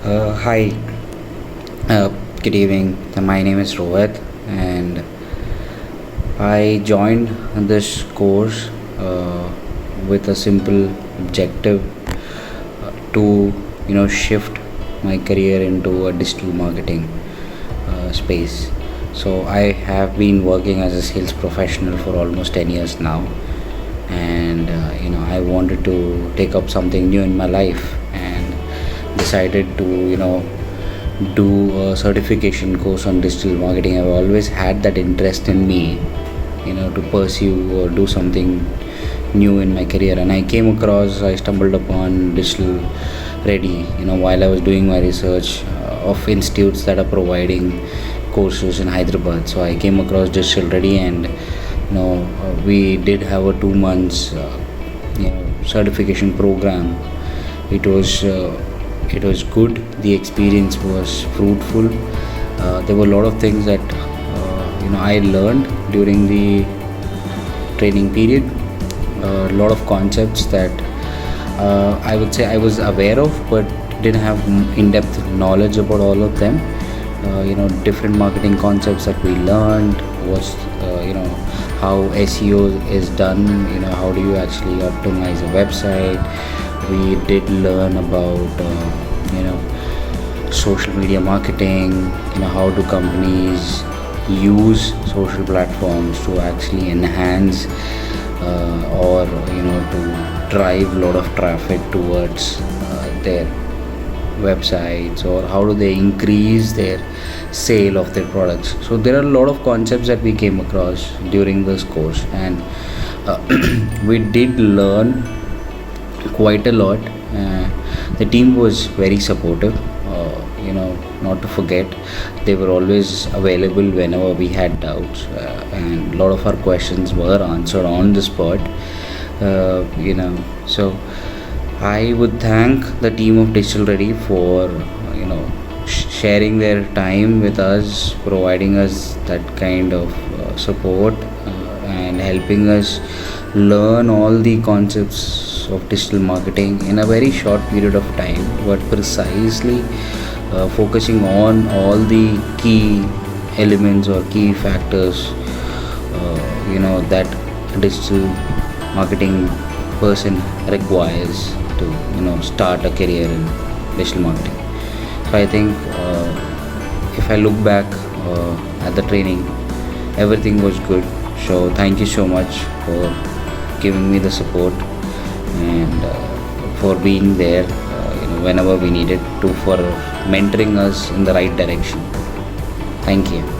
Hi, good evening. My name is Rohit, and I joined this course with a simple objective to shift my career into a digital marketing space. So I have been working as a sales professional for almost 10 years now, and I wanted to take up something new in my life and decided to do a certification course on digital marketing. I've always had that interest in me, to pursue or do something new in my career. And I stumbled upon Digital Ready, while I was doing my research of institutes that are providing courses in Hyderabad. So I came across Digital Ready, and we did have a 2 months, certification program. It was good. The experience was fruitful. There were a lot of things that I learned during the training period. A lot of concepts that I would say I was aware of, but didn't have in-depth knowledge about all of them. Different marketing concepts that we learned was how SEO is done. How do you actually optimize a website. We did learn about social media marketing. How do companies use social platforms to actually enhance or to drive a lot of traffic towards their websites, or how do they increase their sale of their products. So there are a lot of concepts that we came across during this course, and we did learn quite a lot. The team was very supportive. Not to forget, they were always available whenever we had doubts, and a lot of our questions were answered on the spot. So I would thank the team of Digital Ready for sharing their time with us, providing us that kind of support, and helping us learn all the concepts of digital marketing in a very short period of time, but precisely focusing on all the key elements or key factors that a digital marketing person requires to start a career in digital marketing. So I think if I look back at the training, everything was good. So thank you so much for giving me the support, and for being there whenever we needed to, for mentoring us in the right direction. Thank you.